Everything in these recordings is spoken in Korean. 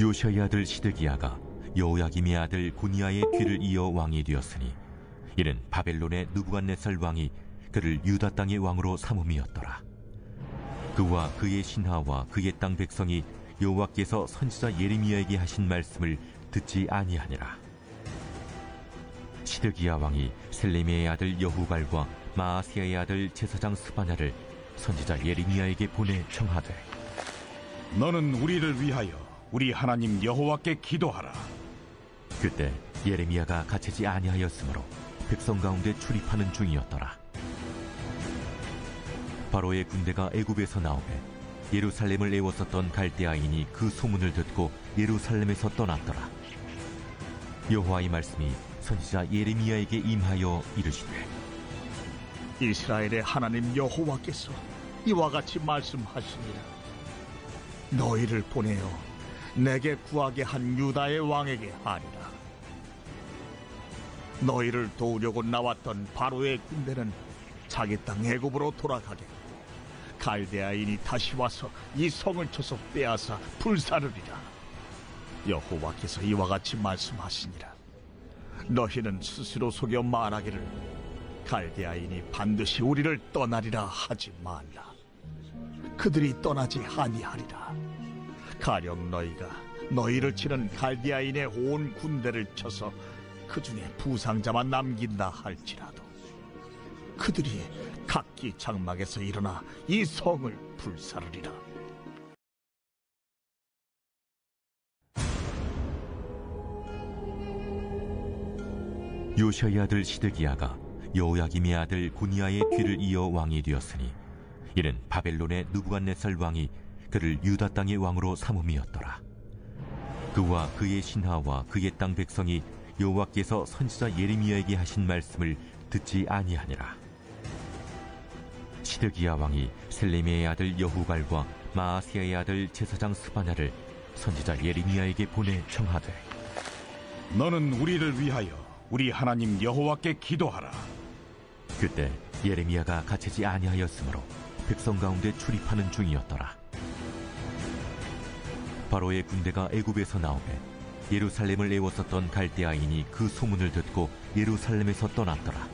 요시아의 아들 시드기야가 여호야김의 아들 고니야의 뒤를 이어 왕이 되었으니 이는 바벨론의 느부갓네살 왕이 그를 유다 땅의 왕으로 삼음이었더라. 그와 그의 신하와 그의 땅 백성이 여호와께서 선지자 예레미야에게 하신 말씀을 듣지 아니하니라. 시드기야 왕이 셀레미의 아들 여후갈과 마아스야의 아들 제사장 스바냐를 선지자 예레미야에게 보내 청하되, 너는 우리를 위하여 우리 하나님 여호와께 기도하라. 그때 예레미야가 갇히지 아니하였으므로 백성 가운데 출입하는 중이었더라. 바로의 군대가 애굽에서 나오매 예루살렘을 애워쌌던 갈대아인이 그 소문을 듣고 예루살렘에서 떠났더라. 여호와의 말씀이 선지자 예레미야에게 임하여 이르시되, 이스라엘의 하나님 여호와께서 이와 같이 말씀하시니라. 너희를 보내어 내게 구하게 한 유다의 왕에게 하리라. 너희를 도우려고 나왔던 바로의 군대는 자기 땅 애굽으로 돌아가겠고 갈대아인이 다시 와서 이 성을 쳐서 빼앗아 불사르리라. 여호와께서 이와 같이 말씀하시니라. 너희는 스스로 속여 말하기를 갈대아인이 반드시 우리를 떠나리라 하지 말라. 그들이 떠나지 아니하리라. 가령 너희가 너희를 치는 갈대아인의 온 군대를 쳐서 그 중에 부상자만 남긴다 할지라도 그들이 각기 장막에서 일어나 이 성을 불사르리라. 요시아의 아들 시드기야가 여호야김의 아들 고니야의 뒤를 이어 왕이 되었으니 이는 바벨론의 느부갓네살 왕이 그를 유다 땅의 왕으로 삼음이었더라. 그와 그의 신하와 그의 땅 백성이 여호와께서 선지자 예레미야에게 하신 말씀을 듣지 아니하니라. 시드기야 왕이 셀레미의 아들 여후갈과 마아스야의 아들 제사장 스바냐를 선지자 예레미야에게 보내 청하되, 너는 우리를 위하여 우리 하나님 여호와께 기도하라. 그때 예레미야가 갇히지 아니하였으므로 백성 가운데 출입하는 중이었더라. 바로의 군대가 애굽에서 나오매 예루살렘을 애워쌌던 갈대아인이 그 소문을 듣고 예루살렘에서 떠났더라.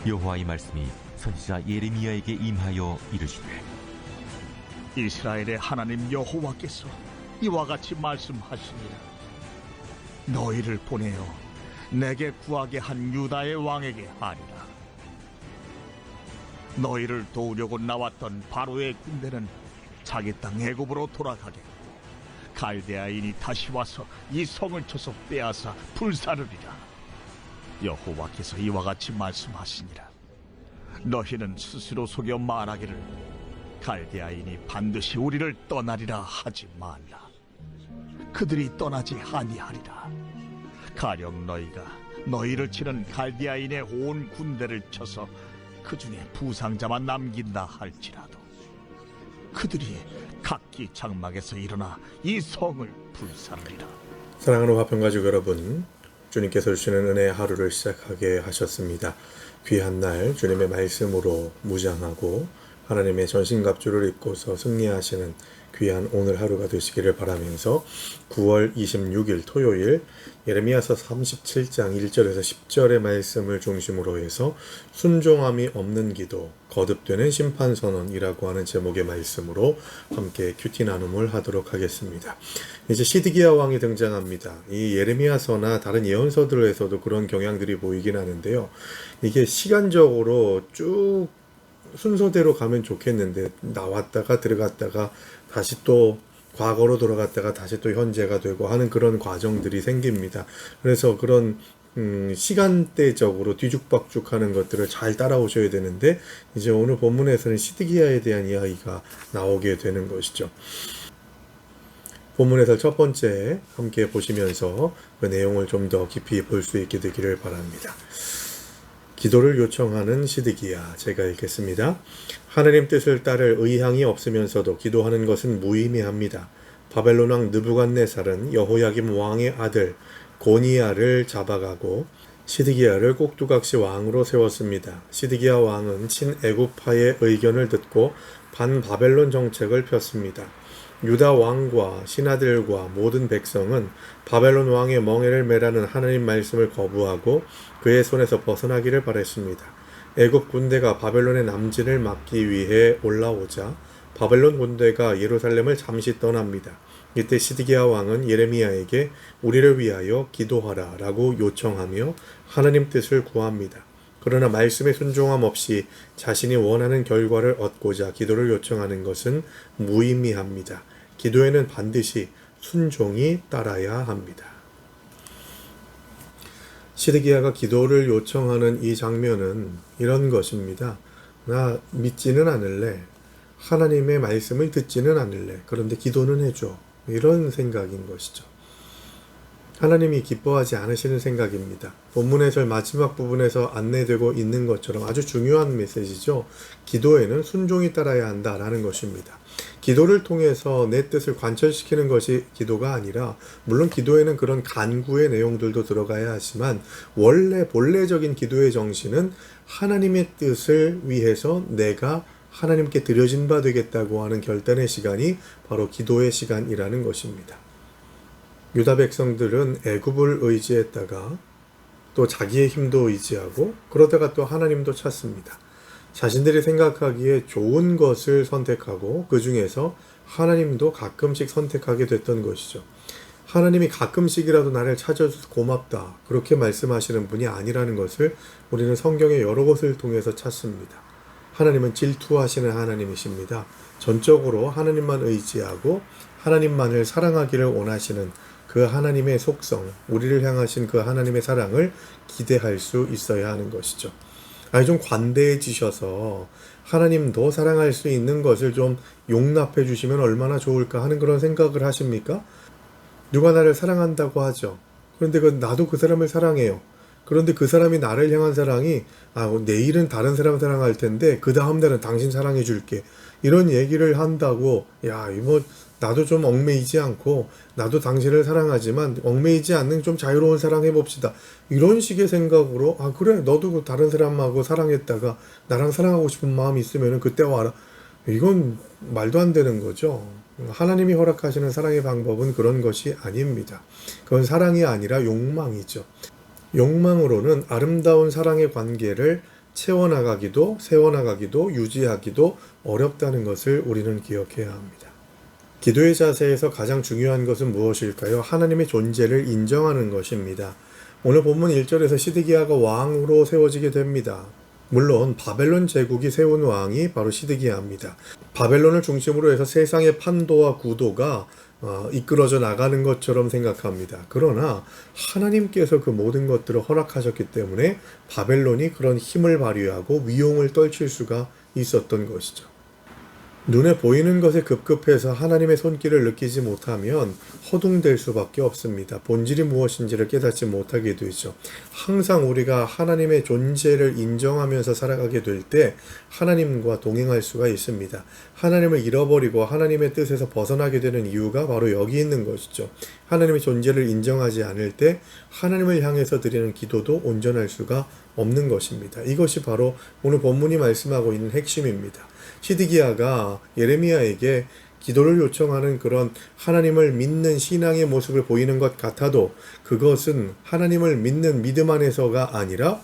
여호와의 말씀이 선지자 예레미야에게 임하여 이르시되, 이스라엘의 하나님 여호와께서 이와 같이 말씀하시니라. 너희를 보내어 내게 구하게 한 유다의 왕에게 하리라. 너희를 도우려고 나왔던 바로의 군대는 자기 땅 애굽으로 돌아가겠고 갈대아인이 다시 와서 이 성을 쳐서 빼앗아 불사르리라. 여호와께서 이와 같이 말씀하시니라. 너희는 스스로 속여 말하기를 갈대아인이 반드시 우리를 떠나리라 하지 말라. 그들이 떠나지 아니하리라. 가령 너희가 너희를 치는 갈대아인의 온 군대를 쳐서 그 중에 부상자만 남긴다 할지라도 그들이 각기 장막에서 일어나 이 성을 불사르리라. 사랑하는 화평가족 여러분, 주님께서 주시는 은혜의 하루를 시작하게 하셨습니다. 귀한 날 주님의 말씀으로 무장하고 하나님의 전신갑주를 입고서 승리하시는 귀한 오늘 하루가 되시기를 바라면서 9월 26일 토요일 예레미야서 37장 1절에서 10절의 말씀을 중심으로 해서 순종함이 없는 기도, 거듭되는 심판선언이라고 하는 제목의 말씀으로 함께 큐티 나눔을 하도록 하겠습니다. 이제 시드기야 왕이 등장합니다. 이 예레미야서나 다른 예언서들에서도 그런 경향들이 보이긴 하는데요. 이게 시간적으로 쭉 순서대로 가면 좋겠는데 나왔다가 들어갔다가 다시 또 과거로 돌아갔다가 다시 또 현재가 되고 하는 그런 과정들이 생깁니다. 그래서 그런 시간대적으로 뒤죽박죽하는 것들을 잘 따라오셔야 되는데 이제 오늘 본문에서는 시드기야에 대한 이야기가 나오게 되는 것이죠. 본문에서 첫 번째 함께 보시면서 그 내용을 좀 더 깊이 볼 수 있게 되기를 바랍니다. 기도를 요청하는 시드기야, 제가 읽겠습니다. 하느님 뜻을 따를 의향이 없으면서도 기도하는 것은 무의미합니다. 바벨론 왕 느부갓네살은 여호야김 왕의 아들 고니야를 잡아가고 시드기야를 꼭두각시 왕으로 세웠습니다. 시드기야 왕은 친애굽파의 의견을 듣고 반바벨론 정책을 폈습니다. 유다 왕과 신하들과 모든 백성은 바벨론 왕의 멍에를 매라는 하나님 말씀을 거부하고 그의 손에서 벗어나기를 바랬습니다. 애굽 군대가 바벨론의 남진을 막기 위해 올라오자 바벨론 군대가 예루살렘을 잠시 떠납니다. 이때 시드기야 왕은 예레미야에게 우리를 위하여 기도하라 라고 요청하며 하나님 뜻을 구합니다. 그러나 말씀에 순종함 없이 자신이 원하는 결과를 얻고자 기도를 요청하는 것은 무의미합니다. 기도에는 반드시 순종이 따라야 합니다. 시드기야가 기도를 요청하는 이 장면은 이런 것입니다. 나 믿지는 않을래. 하나님의 말씀을 듣지는 않을래. 그런데 기도는 해줘. 이런 생각인 것이죠. 하나님이 기뻐하지 않으시는 생각입니다. 본문 해설 마지막 부분에서 안내되고 있는 것처럼 아주 중요한 메시지죠. 기도에는 순종이 따라야 한다라는 것입니다. 기도를 통해서 내 뜻을 관철시키는 것이 기도가 아니라, 물론 기도에는 그런 간구의 내용들도 들어가야 하지만 원래 본래적인 기도의 정신은 하나님의 뜻을 위해서 내가 하나님께 드려진 바 되겠다고 하는 결단의 시간이 바로 기도의 시간이라는 것입니다. 유다 백성들은 애굽을 의지했다가 또 자기의 힘도 의지하고 그러다가 또 하나님도 찾습니다. 자신들이 생각하기에 좋은 것을 선택하고 그 중에서 하나님도 가끔씩 선택하게 됐던 것이죠. 하나님이 가끔씩이라도 나를 찾아줘서 고맙다, 그렇게 말씀하시는 분이 아니라는 것을 우리는 성경의 여러 곳을 통해서 찾습니다. 하나님은 질투하시는 하나님이십니다. 전적으로 하나님만 의지하고 하나님만을 사랑하기를 원하시는 그 하나님의 속성, 우리를 향하신 그 하나님의 사랑을 기대할 수 있어야 하는 것이죠. 좀 관대해지셔서 하나님도 사랑할 수 있는 것을 좀 용납해 주시면 얼마나 좋을까 하는 그런 생각을 하십니까? 누가 나를 사랑한다고 하죠. 그런데 나도 그 사람을 사랑해요. 그런데 그 사람이 나를 향한 사랑이 내일은 다른 사람 사랑할 텐데 그 다음 날은 당신 사랑해 줄게, 이런 얘기를 한다고 나도 좀 얽매이지 않고 나도 당신을 사랑하지만 얽매이지 않는 좀 자유로운 사랑 해봅시다, 이런 식의 생각으로 그래 너도 다른 사람하고 사랑했다가 나랑 사랑하고 싶은 마음이 있으면 그때 와라, 이건 말도 안 되는 거죠. 하나님이 허락하시는 사랑의 방법은 그런 것이 아닙니다. 그건 사랑이 아니라 욕망이죠. 욕망으로는 아름다운 사랑의 관계를 채워나가기도 세워나가기도 유지하기도 어렵다는 것을 우리는 기억해야 합니다. 기도의 자세에서 가장 중요한 것은 무엇일까요? 하나님의 존재를 인정하는 것입니다. 오늘 본문 1절에서 시드기야가 왕으로 세워지게 됩니다. 물론 바벨론 제국이 세운 왕이 바로 시드기야입니다. 바벨론을 중심으로 해서 세상의 판도와 구도가 이끌어져 나가는 것처럼 생각합니다. 그러나 하나님께서 그 모든 것들을 허락하셨기 때문에 바벨론이 그런 힘을 발휘하고 위용을 떨칠 수가 있었던 것이죠. 눈에 보이는 것에 급급해서 하나님의 손길을 느끼지 못하면 허둥댈 수밖에 없습니다. 본질이 무엇인지를 깨닫지 못하게 되죠. 항상 우리가 하나님의 존재를 인정하면서 살아가게 될 때 하나님과 동행할 수가 있습니다. 하나님을 잃어버리고 하나님의 뜻에서 벗어나게 되는 이유가 바로 여기 있는 것이죠. 하나님의 존재를 인정하지 않을 때 하나님을 향해서 드리는 기도도 온전할 수가 없는 것입니다. 이것이 바로 오늘 본문이 말씀하고 있는 핵심입니다. 시드기야가 예레미야에게 기도를 요청하는 그런 하나님을 믿는 신앙의 모습을 보이는 것 같아도 그것은 하나님을 믿는 믿음 안에서가 아니라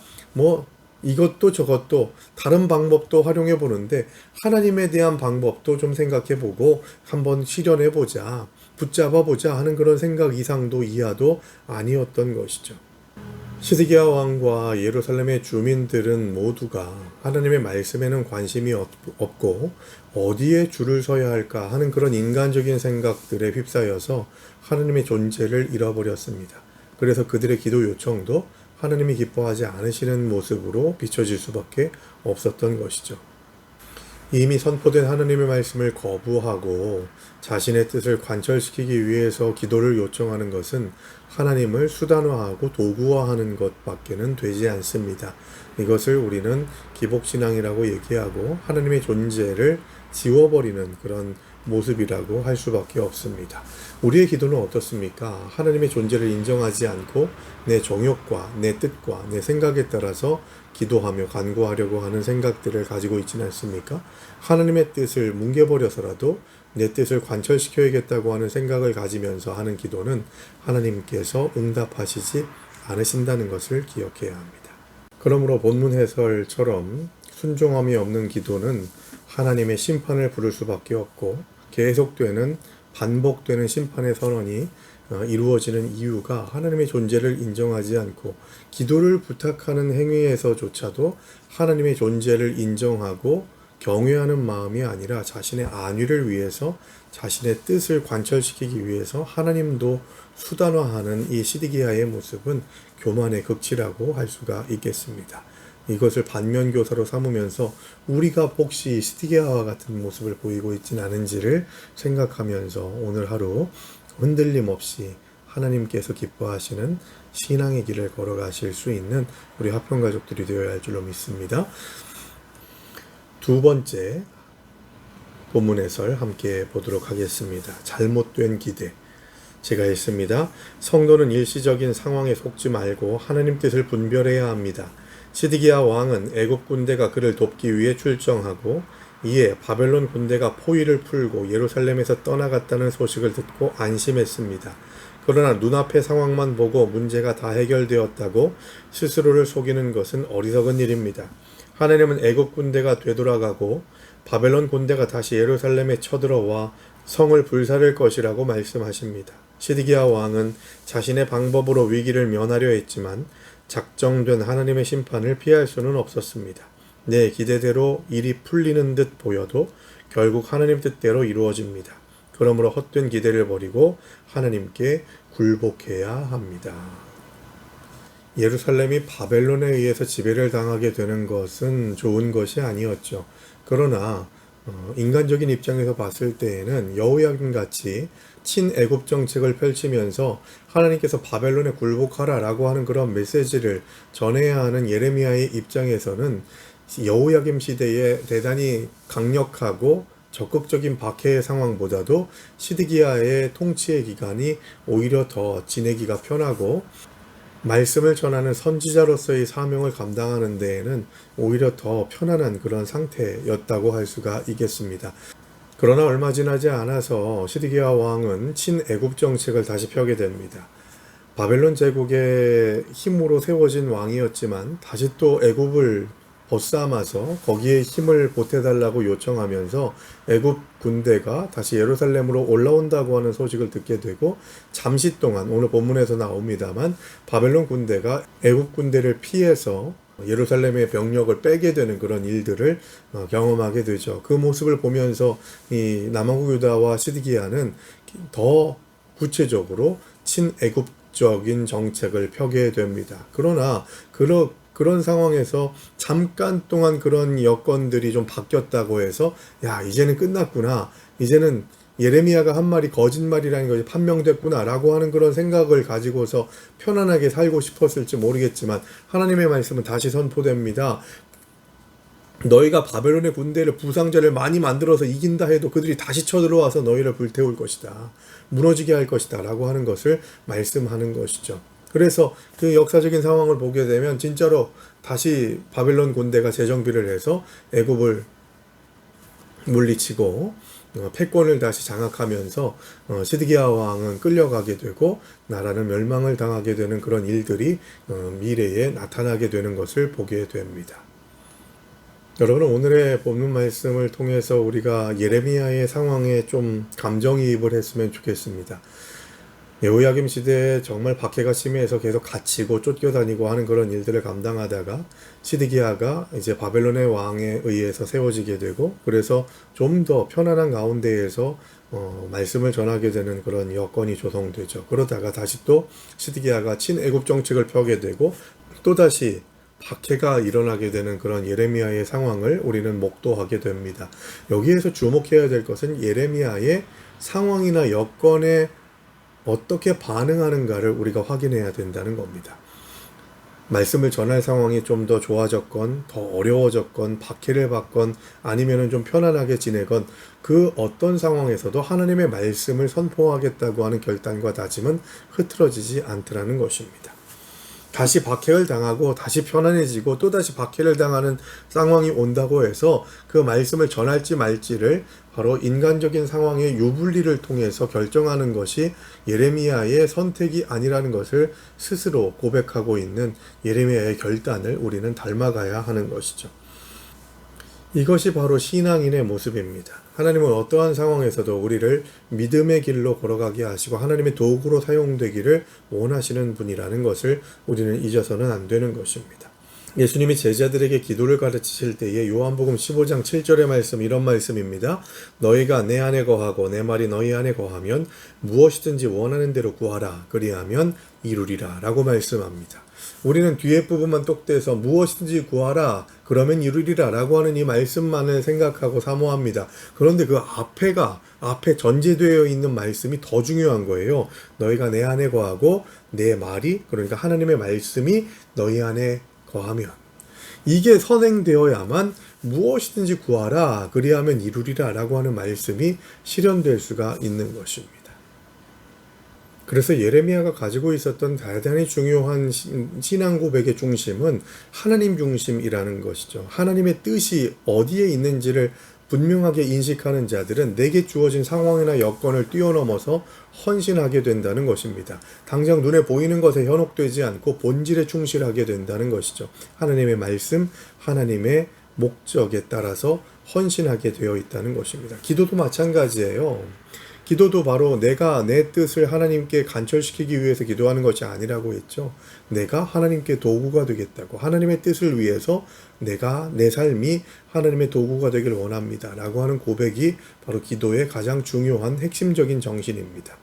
이것도 저것도 다른 방법도 활용해 보는데 하나님에 대한 방법도 좀 생각해 보고 한번 실현해 보자, 붙잡아 보자 하는 그런 생각 이상도 이하도 아니었던 것이죠. 시드기야 왕과 예루살렘의 주민들은 모두가 하나님의 말씀에는 관심이 없고 어디에 줄을 서야 할까 하는 그런 인간적인 생각들에 휩싸여서 하나님의 존재를 잃어버렸습니다. 그래서 그들의 기도 요청도 하나님이 기뻐하지 않으시는 모습으로 비춰질 수밖에 없었던 것이죠. 이미 선포된 하나님의 말씀을 거부하고 자신의 뜻을 관철시키기 위해서 기도를 요청하는 것은 하나님을 수단화하고 도구화하는 것밖에는 되지 않습니다. 이것을 우리는 기복신앙이라고 얘기하고 하나님의 존재를 지워버리는 그런 모습이라고 할 수밖에 없습니다. 우리의 기도는 어떻습니까? 하나님의 존재를 인정하지 않고 내 정욕과 내 뜻과 내 생각에 따라서 기도하며 간구하려고 하는 생각들을 가지고 있지는 않습니까? 하나님의 뜻을 뭉개버려서라도 내 뜻을 관철시켜야겠다고 하는 생각을 가지면서 하는 기도는 하나님께서 응답하시지 않으신다는 것을 기억해야 합니다. 그러므로 본문 해설처럼 순종함이 없는 기도는 하나님의 심판을 부를 수밖에 없고 계속되는 반복되는 심판의 선언이 이루어지는 이유가 하나님의 존재를 인정하지 않고 기도를 부탁하는 행위에서조차도 하나님의 존재를 인정하고 경외하는 마음이 아니라 자신의 안위를 위해서 자신의 뜻을 관철시키기 위해서 하나님도 수단화하는 이 시드기야의 모습은 교만의 극치라고 할 수가 있겠습니다. 이것을 반면교사로 삼으면서 우리가 혹시 시드기야와 같은 모습을 보이고 있진 않은지를 생각하면서 오늘 하루 흔들림 없이 하나님께서 기뻐하시는 신앙의 길을 걸어가실 수 있는 우리 화평가족들이 되어야 할 줄로 믿습니다. 두 번째 본문 해설 함께 보도록 하겠습니다. 잘못된 기대. 제가 읽습니다. 성도는 일시적인 상황에 속지 말고 하나님 뜻을 분별해야 합니다. 시드기야 왕은 애굽 군대가 그를 돕기 위해 출정하고 이에 바벨론 군대가 포위를 풀고 예루살렘에서 떠나갔다는 소식을 듣고 안심했습니다. 그러나 눈앞의 상황만 보고 문제가 다 해결되었다고 스스로를 속이는 것은 어리석은 일입니다. 하나님은 애굽 군대가 되돌아가고 바벨론 군대가 다시 예루살렘에 쳐들어와 성을 불사를 것이라고 말씀하십니다. 시드기야 왕은 자신의 방법으로 위기를 면하려 했지만 작정된 하나님의 심판을 피할 수는 없었습니다. 내 기대대로 일이 풀리는 듯 보여도 결국 하나님 뜻대로 이루어집니다. 그러므로 헛된 기대를 버리고 하나님께 굴복해야 합니다. 예루살렘이 바벨론에 의해서 지배를 당하게 되는 것은 좋은 것이 아니었죠. 그러나 인간적인 입장에서 봤을 때에는 여호야김 같이 친애굽 정책을 펼치면서 하나님께서 바벨론에 굴복하라라고 하는 그런 메시지를 전해야 하는 예레미야의 입장에서는 여호야김 시대에 대단히 강력하고 적극적인 박해의 상황보다도 시드기야의 통치의 기간이 오히려 더 지내기가 편하고 말씀을 전하는 선지자로서의 사명을 감당하는 데에는 오히려 더 편안한 그런 상태였다고 할 수가 있겠습니다. 그러나 얼마 지나지 않아서 시드기야 왕은 친애굽 정책을 다시 펴게 됩니다. 바벨론 제국의 힘으로 세워진 왕이었지만 다시 또 애굽을 벗삼아서 거기에 힘을 보태달라고 요청하면서 애굽 군대가 다시 예루살렘으로 올라온다고 하는 소식을 듣게 되고 잠시 동안 오늘 본문에서 나옵니다만 바벨론 군대가 애굽 군대를 피해서 예루살렘의 병력을 빼게 되는 그런 일들을 경험하게 되죠. 그 모습을 보면서 이 남왕국 유다와 시드기야는 더 구체적으로 친애굽적인 정책을 펴게 됩니다. 그러나 그런 상황에서 잠깐 동안 그런 여건들이 좀 바뀌었다고 해서 야 이제는 끝났구나, 이제는 예레미야가 한 말이 거짓말이라는 것이 판명됐구나 라고 하는 그런 생각을 가지고서 편안하게 살고 싶었을지 모르겠지만 하나님의 말씀은 다시 선포됩니다. 너희가 바벨론의 군대를 부상자를 많이 만들어서 이긴다 해도 그들이 다시 쳐들어와서 너희를 불태울 것이다, 무너지게 할 것이다 라고 하는 것을 말씀하는 것이죠. 그래서 그 역사적인 상황을 보게 되면 진짜로 다시 바벨론 군대가 재정비를 해서 애굽을 물리치고 패권을 다시 장악하면서 시드기야 왕은 끌려가게 되고 나라는 멸망을 당하게 되는 그런 일들이 미래에 나타나게 되는 것을 보게 됩니다. 여러분은 오늘의 본문 말씀을 통해서 우리가 예레미야의 상황에 좀 감정이입을 했으면 좋겠습니다. 여호야김 시대에 정말 박해가 심해서 계속 갇히고 쫓겨다니고 하는 그런 일들을 감당하다가 시드기야가 이제 바벨론의 왕에 의해서 세워지게 되고 그래서 좀 더 편안한 가운데에서 말씀을 전하게 되는 그런 여건이 조성되죠. 그러다가 다시 또 시드기야가 친애굽 정책을 펴게 되고 또다시 박해가 일어나게 되는 그런 예레미야의 상황을 우리는 목도하게 됩니다. 여기에서 주목해야 될 것은 예레미야의 상황이나 여건에 어떻게 반응하는가를 우리가 확인해야 된다는 겁니다. 말씀을 전할 상황이 좀 더 좋아졌건 더 어려워졌건 박해를 받건 아니면은 좀 편안하게 지내건 그 어떤 상황에서도 하나님의 말씀을 선포하겠다고 하는 결단과 다짐은 흐트러지지 않더라는 것입니다. 다시 박해를 당하고 다시 편안해지고 또다시 박해를 당하는 상황이 온다고 해서 그 말씀을 전할지 말지를 바로 인간적인 상황의 유불리를 통해서 결정하는 것이 예레미야의 선택이 아니라는 것을 스스로 고백하고 있는 예레미야의 결단을 우리는 닮아가야 하는 것이죠. 이것이 바로 신앙인의 모습입니다. 하나님은 어떠한 상황에서도 우리를 믿음의 길로 걸어가게 하시고 하나님의 도구로 사용되기를 원하시는 분이라는 것을 우리는 잊어서는 안 되는 것입니다. 예수님이 제자들에게 기도를 가르치실 때에 요한복음 15장 7절의 말씀, 이런 말씀입니다. 너희가 내 안에 거하고 내 말이 너희 안에 거하면 무엇이든지 원하는 대로 구하라. 그리하면 이루리라 라고 말씀합니다. 우리는 뒤에 부분만 똑대서 무엇이든지 구하라 그러면 이루리라 라고 하는 이 말씀만을 생각하고 사모합니다. 그런데 그 앞에 전제되어 있는 말씀이 더 중요한 거예요. 너희가 내 안에 거하고 내 말이, 그러니까 하나님의 말씀이 너희 안에 거하면, 이게 선행되어야만 무엇이든지 구하라 그리하면 이루리라 라고 하는 말씀이 실현될 수가 있는 것입니다. 그래서 예레미야가 가지고 있었던 대단히 중요한 신앙 고백의 중심은 하나님 중심이라는 것이죠. 하나님의 뜻이 어디에 있는지를 분명하게 인식하는 자들은 내게 주어진 상황이나 여건을 뛰어넘어서 헌신하게 된다는 것입니다. 당장 눈에 보이는 것에 현혹되지 않고 본질에 충실하게 된다는 것이죠. 하나님의 말씀, 하나님의 목적에 따라서 헌신하게 되어 있다는 것입니다. 기도도 마찬가지예요. 기도도 바로 내가 내 뜻을 하나님께 간철시키기 위해서 기도하는 것이 아니라고 했죠. 내가 하나님께 도구가 되겠다고, 하나님의 뜻을 위해서 내가 내 삶이 하나님의 도구가 되길 원합니다 라고 하는 고백이 바로 기도의 가장 중요한 핵심적인 정신입니다.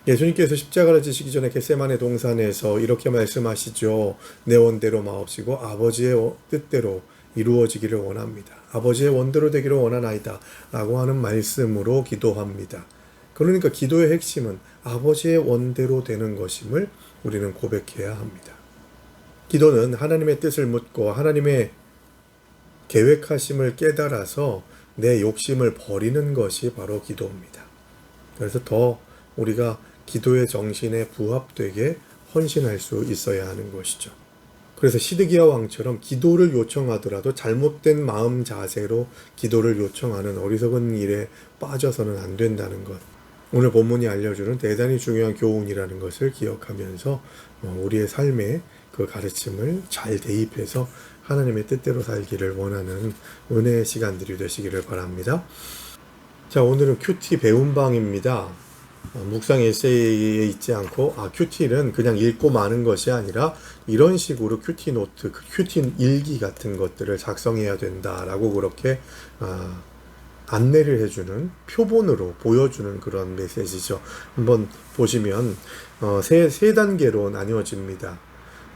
예수님께서 십자가를 지시기 전에 겟세마네 동산에서 이렇게 말씀하시죠. 내 원대로 마옵시고 아버지의 뜻대로 이루어지기를 원합니다. 아버지의 원대로 되기를 원하나이다 라고 하는 말씀으로 기도합니다. 그러니까 기도의 핵심은 아버지의 원대로 되는 것임을 우리는 고백해야 합니다. 기도는 하나님의 뜻을 묻고 하나님의 계획하심을 깨달아서 내 욕심을 버리는 것이 바로 기도입니다. 그래서 더 우리가 기도의 정신에 부합되게 헌신할 수 있어야 하는 것이죠. 그래서 시드기야 왕처럼 기도를 요청하더라도 잘못된 마음 자세로 기도를 요청하는 어리석은 일에 빠져서는 안 된다는 것, 오늘 본문이 알려주는 대단히 중요한 교훈이라는 것을 기억하면서 우리의 삶에 그 가르침을 잘 대입해서 하나님의 뜻대로 살기를 원하는 은혜의 시간들이 되시기를 바랍니다. 자, 오늘은 큐티 배움방입니다. 묵상 에세이에 있지 않고 큐티는 그냥 읽고 마는 것이 아니라 이런 식으로 큐티 노트, 큐티 일기 같은 것들을 작성해야 된다라고 그렇게 안내를 해주는, 표본으로 보여주는 그런 메시지죠. 한번 보시면 세 단계로 나뉘어집니다.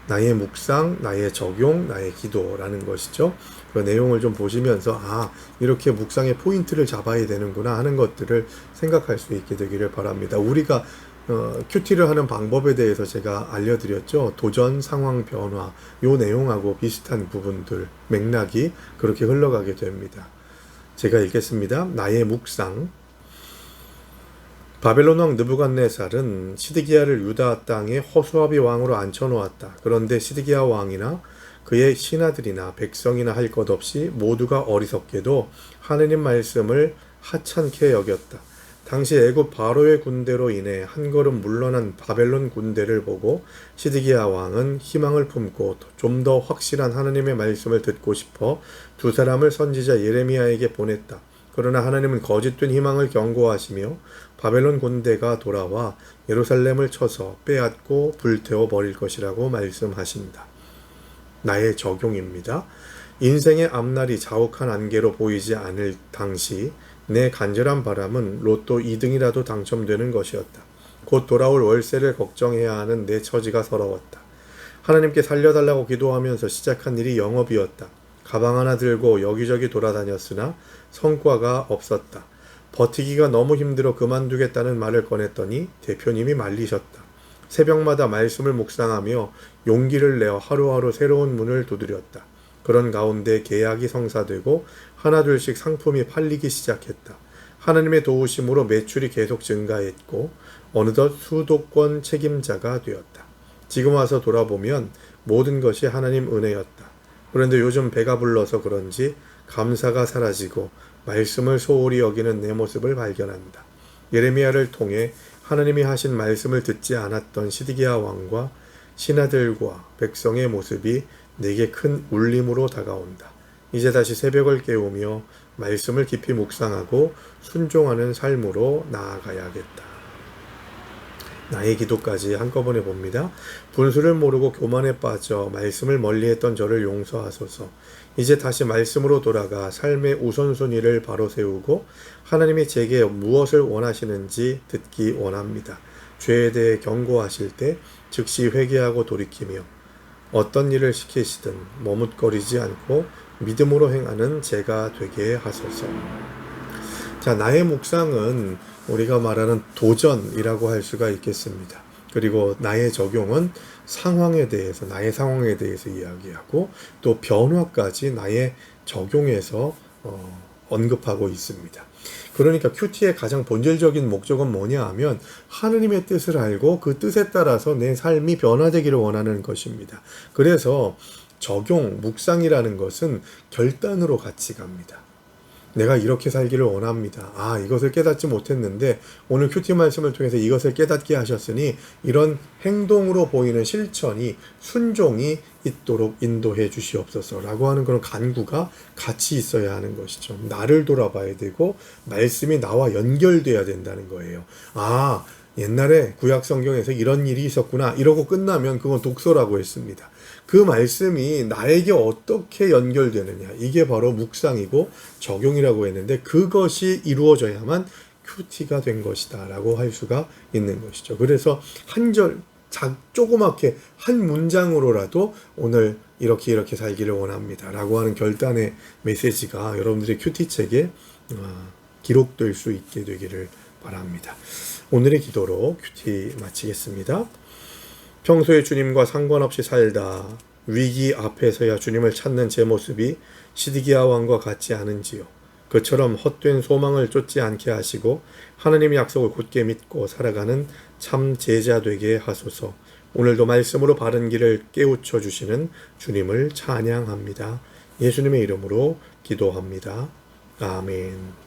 나의 묵상, 나의 적용, 나의 기도라는 것이죠. 그 내용을 좀 보시면서 이렇게 묵상의 포인트를 잡아야 되는구나 하는 것들을 생각할 수 있게 되기를 바랍니다. 우리가 큐티를 하는 방법에 대해서 제가 알려드렸죠. 도전, 상황, 변화, 요 내용하고 비슷한 부분들, 맥락이 그렇게 흘러가게 됩니다. 제가 읽겠습니다. 나의 묵상. 바벨론 왕 느부갓네살은 시드기야를 유다 땅에 허수아비 왕으로 앉혀놓았다. 그런데 시드기야 왕이나 그의 신하들이나 백성이나 할 것 없이 모두가 어리석게도 하느님 말씀을 하찮게 여겼다. 당시 애굽 바로의 군대로 인해 한 걸음 물러난 바벨론 군대를 보고 시드기야 왕은 희망을 품고 좀 더 확실한 하느님의 말씀을 듣고 싶어 두 사람을 선지자 예레미야에게 보냈다. 그러나 하나님은 거짓된 희망을 경고하시며 바벨론 군대가 돌아와 예루살렘을 쳐서 빼앗고 불태워 버릴 것이라고 말씀하신다. 나의 적용입니다. 인생의 앞날이 자욱한 안개로 보이지 않을 당시 내 간절한 바람은 로또 2등이라도 당첨되는 것이었다. 곧 돌아올 월세를 걱정해야 하는 내 처지가 서러웠다. 하나님께 살려달라고 기도하면서 시작한 일이 영업이었다. 가방 하나 들고 여기저기 돌아다녔으나 성과가 없었다. 버티기가 너무 힘들어 그만두겠다는 말을 꺼냈더니 대표님이 말리셨다. 새벽마다 말씀을 묵상하며 용기를 내어 하루하루 새로운 문을 두드렸다. 그런 가운데 계약이 성사되고 하나둘씩 상품이 팔리기 시작했다. 하나님의 도우심으로 매출이 계속 증가했고 어느덧 수도권 책임자가 되었다. 지금 와서 돌아보면 모든 것이 하나님 은혜였다. 그런데 요즘 배가 불러서 그런지 감사가 사라지고 말씀을 소홀히 여기는 내 모습을 발견한다. 예레미야를 통해 하나님이 하신 말씀을 듣지 않았던 시드기야 왕과 신하들과 백성의 모습이 내게 큰 울림으로 다가온다. 이제 다시 새벽을 깨우며 말씀을 깊이 묵상하고 순종하는 삶으로 나아가야겠다. 나의 기도까지 한꺼번에 봅니다. 분수를 모르고 교만에 빠져 말씀을 멀리했던 저를 용서하소서. 이제 다시 말씀으로 돌아가 삶의 우선순위를 바로 세우고 하나님이 제게 무엇을 원하시는지 듣기 원합니다. 죄에 대해 경고하실 때 즉시 회개하고 돌이키며 어떤 일을 시키시든 머뭇거리지 않고 믿음으로 행하는 제가 되게 하소서. 자, 나의 묵상은 우리가 말하는 도전이라고 할 수가 있겠습니다. 그리고 나의 적용은 나의 상황에 대해서 이야기하고 또 변화까지 나의 적용에서 언급하고 있습니다. 그러니까 큐티의 가장 본질적인 목적은 뭐냐 하면 하느님의 뜻을 알고 그 뜻에 따라서 내 삶이 변화되기를 원하는 것입니다. 그래서 적용, 묵상이라는 것은 결단으로 같이 갑니다. 내가 이렇게 살기를 원합니다. 이것을 깨닫지 못했는데 오늘 큐티 말씀을 통해서 이것을 깨닫게 하셨으니 이런 행동으로 보이는 실천이 순종이 있도록 인도해 주시옵소서 라고 하는 그런 간구가 같이 있어야 하는 것이죠. 나를 돌아봐야 되고 말씀이 나와 연결돼야 된다는 거예요. 옛날에 구약 성경에서 이런 일이 있었구나 이러고 끝나면 그건 독서라고 했습니다. 그 말씀이 나에게 어떻게 연결되느냐, 이게 바로 묵상이고 적용이라고 했는데 그것이 이루어져야만 큐티가 된 것이다 라고 할 수가 있는 것이죠. 그래서 한 절 조그맣게 한 문장으로라도 오늘 이렇게 살기를 원합니다 라고 하는 결단의 메시지가 여러분들의 큐티 책에 기록될 수 있게 되기를 바랍니다. 오늘의 기도로 큐티 마치겠습니다. 평소에 주님과 상관없이 살다 위기 앞에서야 주님을 찾는 제 모습이 시드기야 왕과 같지 않은지요. 그처럼 헛된 소망을 쫓지 않게 하시고 하나님의 약속을 굳게 믿고 살아가는 참 제자 되게 하소서. 오늘도 말씀으로 바른 길을 깨우쳐 주시는 주님을 찬양합니다. 예수님의 이름으로 기도합니다. 아멘.